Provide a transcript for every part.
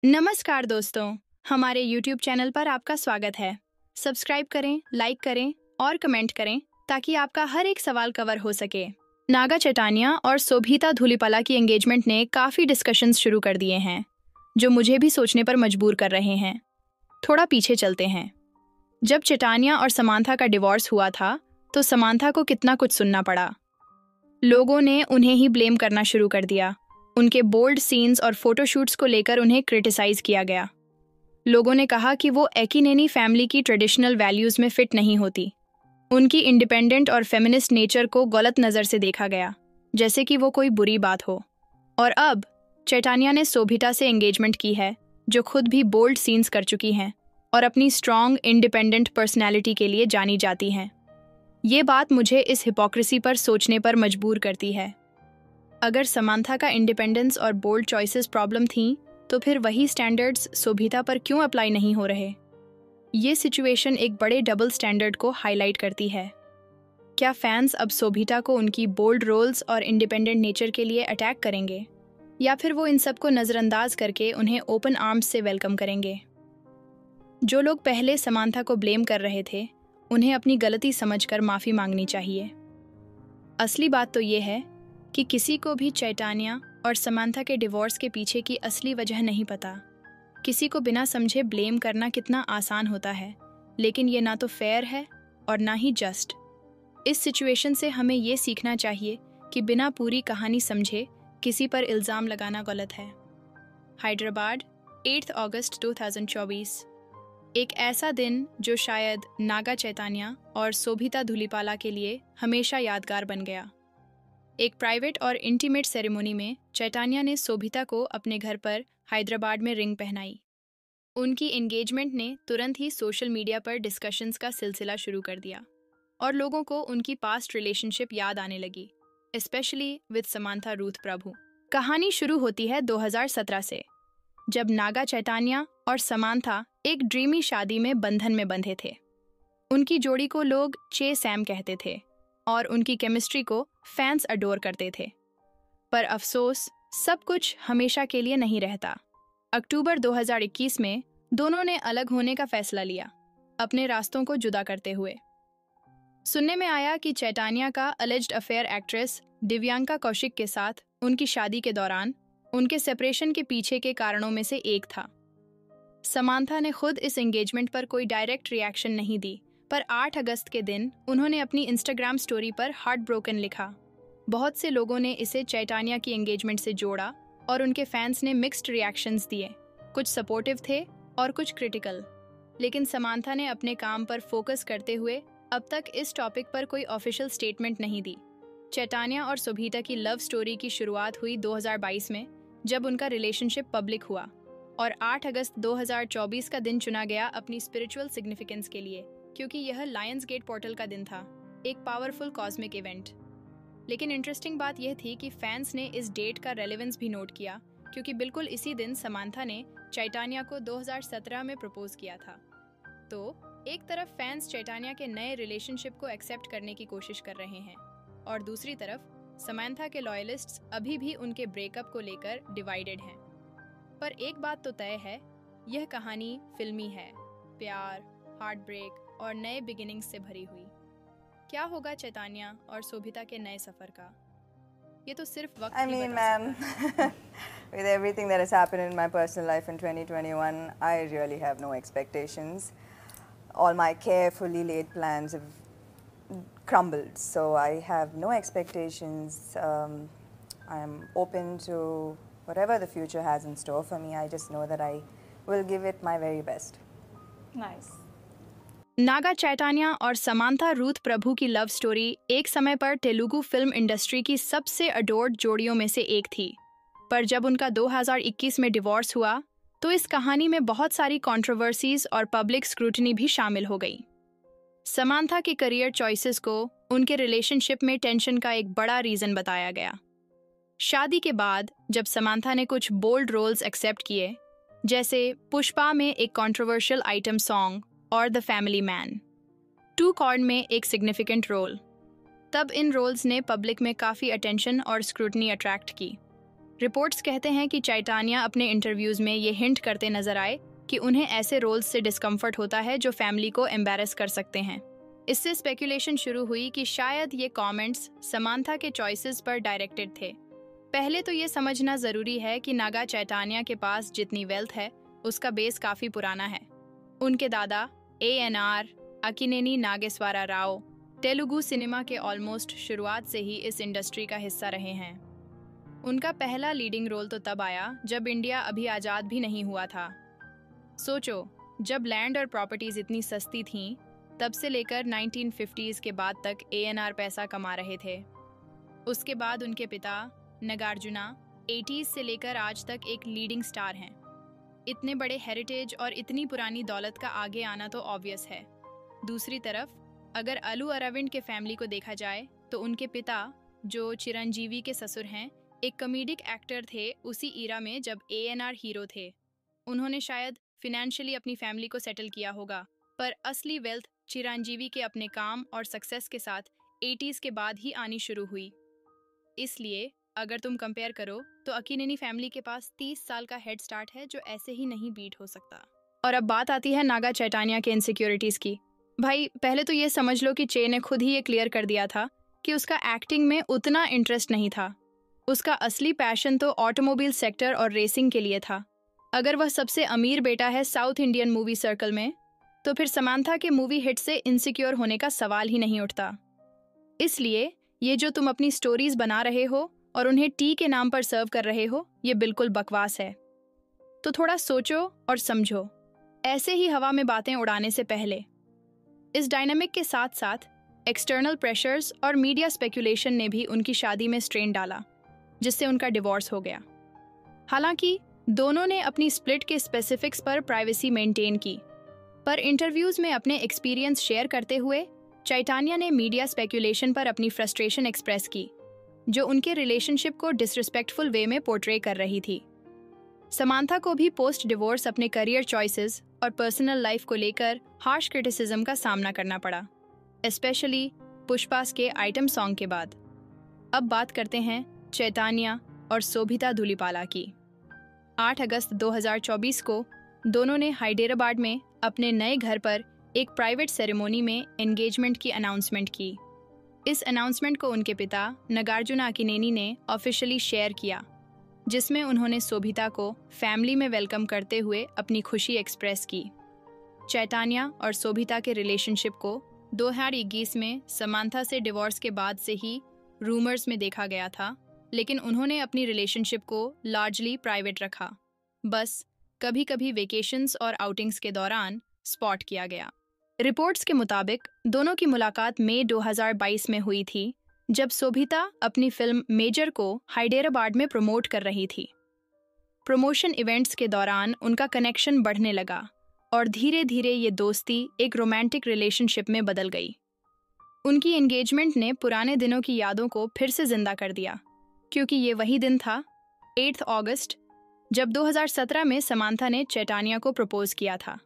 नमस्कार दोस्तों, हमारे YouTube चैनल पर आपका स्वागत है। सब्सक्राइब करें, लाइक करें और कमेंट करें ताकि आपका हर एक सवाल कवर हो सके। नागा चैतन्या और शोभिता धूलिपाला की एंगेजमेंट ने काफ़ी डिस्कशंस शुरू कर दिए हैं, जो मुझे भी सोचने पर मजबूर कर रहे हैं। थोड़ा पीछे चलते हैं। जब चैतन्या और समांथा का डिवोर्स हुआ था, तो समांथा को कितना कुछ सुनना पड़ा। लोगों ने उन्हें ही ब्लेम करना शुरू कर दिया। उनके बोल्ड सीन्स और फोटोशूट्स को लेकर उन्हें क्रिटिसाइज किया गया। लोगों ने कहा कि वो एकिनेनी फैमिली की ट्रेडिशनल वैल्यूज में फिट नहीं होती। उनकी इंडिपेंडेंट और फेमिनिस्ट नेचर को गलत नज़र से देखा गया, जैसे कि वो कोई बुरी बात हो। और अब चैतन्या ने शोभिता से एंगेजमेंट की है, जो खुद भी बोल्ड सीन्स कर चुकी हैं और अपनी स्ट्रॉन्ग इंडिपेंडेंट पर्सनैलिटी के लिए जानी जाती हैं। ये बात मुझे इस हिपोक्रेसी पर सोचने पर मजबूर करती है। अगर समांथा का इंडिपेंडेंस और बोल्ड चॉइसेस प्रॉब्लम थी, तो फिर वही स्टैंडर्ड्स शोभिता पर क्यों अप्लाई नहीं हो रहे? ये सिचुएशन एक बड़े डबल स्टैंडर्ड को हाईलाइट करती है। क्या फैंस अब शोभिता को उनकी बोल्ड रोल्स और इंडिपेंडेंट नेचर के लिए अटैक करेंगे, या फिर वो इन सब को नज़रअंदाज करके उन्हें ओपन आर्म्स से वेलकम करेंगे? जो लोग पहले समांथा को ब्लेम कर रहे थे, उन्हें अपनी गलती समझकर माफ़ी मांगनी चाहिए। असली बात तो ये है कि किसी को भी चैतन्या और समांथा के डिवोर्स के पीछे की असली वजह नहीं पता। किसी को बिना समझे ब्लेम करना कितना आसान होता है, लेकिन ये ना तो फेयर है और ना ही जस्ट। इस सिचुएशन से हमें ये सीखना चाहिए कि बिना पूरी कहानी समझे किसी पर इल्ज़ाम लगाना गलत है। हैदराबाद, 8 अगस्त 2024। एक ऐसा दिन जो शायद नागा चैतन्या और शोभिता धूलिपाला के लिए हमेशा यादगार बन गया। एक प्राइवेट और इंटीमेट सेरेमनी में चैतन्या ने शोभिता को अपने घर पर हैदराबाद में रिंग पहनाई। उनकी एंगेजमेंट ने तुरंत ही सोशल मीडिया पर डिस्कशंस का सिलसिला शुरू कर दिया और लोगों को उनकी पास्ट रिलेशनशिप याद आने लगी, स्पेशली विद समांथा रूथ प्रभु। कहानी शुरू होती है 2017 से, जब नागा चैतन्या और समांथा एक ड्रीमी शादी में बंधन में बंधे थे। उनकी जोड़ी को लोग चे सैम कहते थे और उनकी केमिस्ट्री को फैंस अडोर करते थे। पर अफसोस, सब कुछ हमेशा के लिए नहीं रहता। अक्टूबर 2021 में दोनों ने अलग होने का फैसला लिया, अपने रास्तों को जुदा करते हुए। सुनने में आया कि चैतन्या का alleged affair actress Divyanka Kaushik के साथ उनकी शादी के दौरान उनके सेपरेशन के पीछे के कारणों में से एक था। समांथा ने खुद इस एंगेजमेंट पर कोई डायरेक्ट रिएक्शन नहीं दी, पर 8 अगस्त के दिन उन्होंने अपनी इंस्टाग्राम स्टोरी पर हार्ट ब्रोकन लिखा। बहुत से लोगों ने इसे चैतन्या की एंगेजमेंट से जोड़ा और उनके फैंस ने मिक्स्ड रिएक्शंस दिए। कुछ सपोर्टिव थे और कुछ क्रिटिकल। लेकिन समांथा ने अपने काम पर फोकस करते हुए अब तक इस टॉपिक पर कोई ऑफिशियल स्टेटमेंट नहीं दी। चैतन्या और शोभिता की लव स्टोरी की शुरुआत हुई 2022 में, जब उनका रिलेशनशिप पब्लिक हुआ, और 8 अगस्त 2024 का दिन चुना गया अपनी स्पिरिचुअल सिग्निफिकेंस के लिए, क्योंकि यह लायंस गेट पोर्टल का दिन था, एक पावरफुल कॉस्मिक इवेंट। लेकिन इंटरेस्टिंग बात यह थी कि फैंस ने इस डेट का रेलेवेंस भी नोट किया, क्योंकि बिल्कुल इसी दिन समांथा ने चैतन्या को 2017 में प्रपोज किया था। तो एक तरफ फैंस चैतन्या के नए रिलेशनशिप को एक्सेप्ट करने की कोशिश कर रहे हैं, और दूसरी तरफ समांथा के लॉयलिस्ट्स अभी भी उनके ब्रेकअप को लेकर डिवाइडेड हैं। पर एक बात तो तय है, यह कहानी फिल्मी है, प्यार, हार्ट ब्रेक और नए बिगिनिंग्स से भरी हुई। क्या होगा चैतन्या और शोभिता के नए सफर का? ये तो सिर्फ वक्त ही बता सकता है। With everything that has happened in my personal life in 2021, I really have no expectations. All my carefully laid plans have crumbled, so I have no expectations. I am open to whatever the future has in store for me. I just know that I will give it my very best. Nice. Naga Chaitanya और Samantha Ruth प्रभु की love story एक समय पर Telugu film industry की सबसे adored जोड़ियों में से एक थी। पर जब उनका 2021 में डिवोर्स हुआ, तो इस कहानी में बहुत सारी कंट्रोवर्सीज और पब्लिक स्क्रूटनी भी शामिल हो गई। समांथा के करियर चॉइसेस को उनके रिलेशनशिप में टेंशन का एक बड़ा रीजन बताया गया। शादी के बाद जब समांथा ने कुछ बोल्ड रोल्स एक्सेप्ट किए, जैसे पुष्पा में एक कंट्रोवर्शियल आइटम सॉन्ग और द फैमिली मैन, टू कॉर्न में एक सिग्निफिकेंट रोल, तब इन रोल्स ने पब्लिक में काफ़ी अटेंशन और स्क्रूटनी अट्रैक्ट की। रिपोर्ट्स कहते हैं कि चैतान्या अपने इंटरव्यूज में ये हिंट करते नजर आए कि उन्हें ऐसे रोल्स से डिस्कम्फर्ट होता है जो फैमिली को एम्बैरस कर सकते हैं। इससे स्पेकुलेशन शुरू हुई कि शायद ये कमेंट्स समांथा के चॉइसेस पर डायरेक्टेड थे। पहले तो ये समझना जरूरी है कि नागा चैतान्या के पास जितनी वेल्थ है उसका बेस काफी पुराना है। उनके दादा ANR अक्किनेनी नागेश्वरा राव तेलुगु सिनेमा के ऑलमोस्ट शुरुआत से ही इस इंडस्ट्री का हिस्सा रहे हैं। उनका पहला लीडिंग रोल तो तब आया जब इंडिया अभी आज़ाद भी नहीं हुआ था। सोचो, जब लैंड और प्रॉपर्टीज इतनी सस्ती थीं, तब से लेकर 1950s के बाद तक ANR पैसा कमा रहे थे। उसके बाद उनके पिता नागार्जुना 80s से लेकर आज तक एक लीडिंग स्टार हैं। इतने बड़े हेरिटेज और इतनी पुरानी दौलत का आगे आना तो ऑब्वियस है। दूसरी तरफ अगर अल्लू अरविंद के फैमिली को देखा जाए तो उनके पिता, जो चिरंजीवी के ससुर हैं, एक कॉमेडिक एक्टर थे उसी ईरा में जब ANR हीरो थे। उन्होंने शायद फिनेंशियली अपनी फैमिली को सेटल किया होगा, पर असली वेल्थ चिरंजीवी के अपने काम और सक्सेस के साथ 80s के बाद ही आनी शुरू हुई। इसलिए अगर तुम कंपेयर करो तो अक्किनेनी फैमिली के पास 30 साल का हेड स्टार्ट है जो ऐसे ही नहीं बीट हो सकता। और अब बात आती है नागा चैतान्या के इनसिक्योरिटीज की। भाई, पहले तो ये समझ लो कि चे ने खुद ही ये क्लियर कर दिया था कि उसका एक्टिंग में उतना इंटरेस्ट नहीं था। उसका असली पैशन तो ऑटोमोबाइल सेक्टर और रेसिंग के लिए था। अगर वह सबसे अमीर बेटा है साउथ इंडियन मूवी सर्कल में, तो फिर समांथा के मूवी हिट से इनसिक्योर होने का सवाल ही नहीं उठता। इसलिए ये जो तुम अपनी स्टोरीज बना रहे हो और उन्हें टी के नाम पर सर्व कर रहे हो, ये बिल्कुल बकवास है। तो थोड़ा सोचो और समझो, ऐसे ही हवा में बातें उड़ाने से पहले। इस डायनामिक के साथ साथ एक्सटर्नल प्रेशर्स और मीडिया स्पेकुलेशन ने भी उनकी शादी में स्ट्रेन डाला, जिससे उनका डिवोर्स हो गया। हालांकि दोनों ने अपनी स्प्लिट के स्पेसिफिक्स पर प्राइवेसी मेंटेन की, पर इंटरव्यूज में अपने एक्सपीरियंस शेयर करते हुए चैतान्या ने मीडिया स्पेकुलेशन पर अपनी फ्रस्ट्रेशन एक्सप्रेस की, जो उनके रिलेशनशिप को डिसरिस्पेक्टफुल वे में पोर्ट्रे कर रही थी। समांथा को भी पोस्ट डिवोर्स अपने करियर चॉइसेस और पर्सनल लाइफ को लेकर हार्श क्रिटिसिज्म का सामना करना पड़ा, स्पेशली पुष्पास के आइटम सॉन्ग के बाद। अब बात करते हैं चैतान्या और शोभिता धुलिपाला की। 8 अगस्त 2024 को दोनों ने हैदराबाद में अपने नए घर पर एक प्राइवेट सेरेमनी में एंगेजमेंट की अनाउंसमेंट की। इस अनाउंसमेंट को उनके पिता नागार्जुना अक्किनेनी ने ऑफिशियली शेयर किया, जिसमें उन्होंने शोभिता को फैमिली में वेलकम करते हुए अपनी खुशी एक्सप्रेस की। चैतान्या और शोभिता के रिलेशनशिप को 2021 में समांथा से डिवोर्स के बाद से ही रूमर्स में देखा गया था, लेकिन उन्होंने अपनी रिलेशनशिप को लार्जली प्राइवेट रखा। बस कभी कभी वेकेशंस और आउटिंग्स के दौरान स्पॉट किया गया। रिपोर्ट्स के मुताबिक दोनों की मुलाकात मई 2022 में हुई थी, जब शोभिता अपनी फिल्म मेजर को हैदराबाद में प्रमोट कर रही थी। प्रमोशन इवेंट्स के दौरान उनका कनेक्शन बढ़ने लगा और धीरे धीरे ये दोस्ती एक रोमांटिक रिलेशनशिप में बदल गई। उनकी एंगेजमेंट ने पुराने दिनों की यादों को फिर से जिंदा कर दिया, क्योंकि ये वही दिन था 8 अगस्त जब 2017 में समांथा ने चैतान्या को प्रपोज किया था।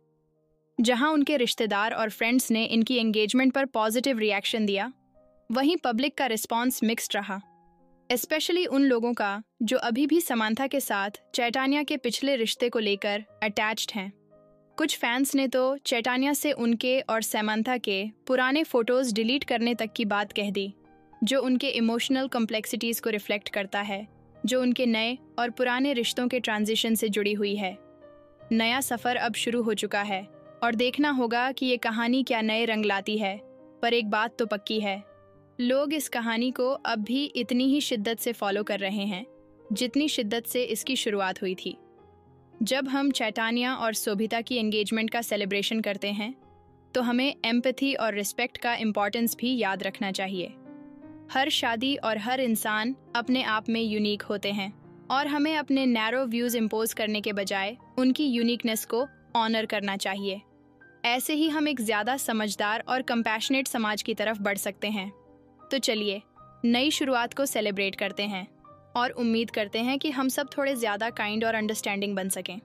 जहां उनके रिश्तेदार और फ्रेंड्स ने इनकी एंगेजमेंट पर पॉजिटिव रिएक्शन दिया, वहीं पब्लिक का रिस्पांस मिक्स्ड रहा, स्पेशली उन लोगों का जो अभी भी समांथा के साथ चैतान्या के पिछले रिश्ते को लेकर अटैच्ड हैं। कुछ फैंस ने तो चैतान्या से उनके और समांथा के पुराने फोटोज डिलीट करने तक की बात कह दी, जो उनके इमोशनल कॉम्प्लेक्सिटीज को रिफ्लेक्ट करता है, जो उनके नए और पुराने रिश्तों के ट्रांजिशन से जुड़ी हुई है। नया सफ़र अब शुरू हो चुका है और देखना होगा कि ये कहानी क्या नए रंग लाती है। पर एक बात तो पक्की है, लोग इस कहानी को अब भी इतनी ही शिद्दत से फॉलो कर रहे हैं जितनी शिद्दत से इसकी शुरुआत हुई थी। जब हम चैतान्या और शोभिता की एंगेजमेंट का सेलिब्रेशन करते हैं, तो हमें एम्पैथी और रिस्पेक्ट का इम्पोर्टेंस भी याद रखना चाहिए। हर शादी और हर इंसान अपने आप में यूनिक होते हैं और हमें अपने नैरो व्यूज इम्पोज करने के बजाय उनकी यूनिकनेस को ऑनर करना चाहिए। ऐसे ही हम एक ज़्यादा समझदार और कंपैशनेट समाज की तरफ बढ़ सकते हैं। तो चलिए नई शुरुआत को सेलिब्रेट करते हैं और उम्मीद करते हैं कि हम सब थोड़े ज़्यादा काइंड और अंडरस्टैंडिंग बन सकें।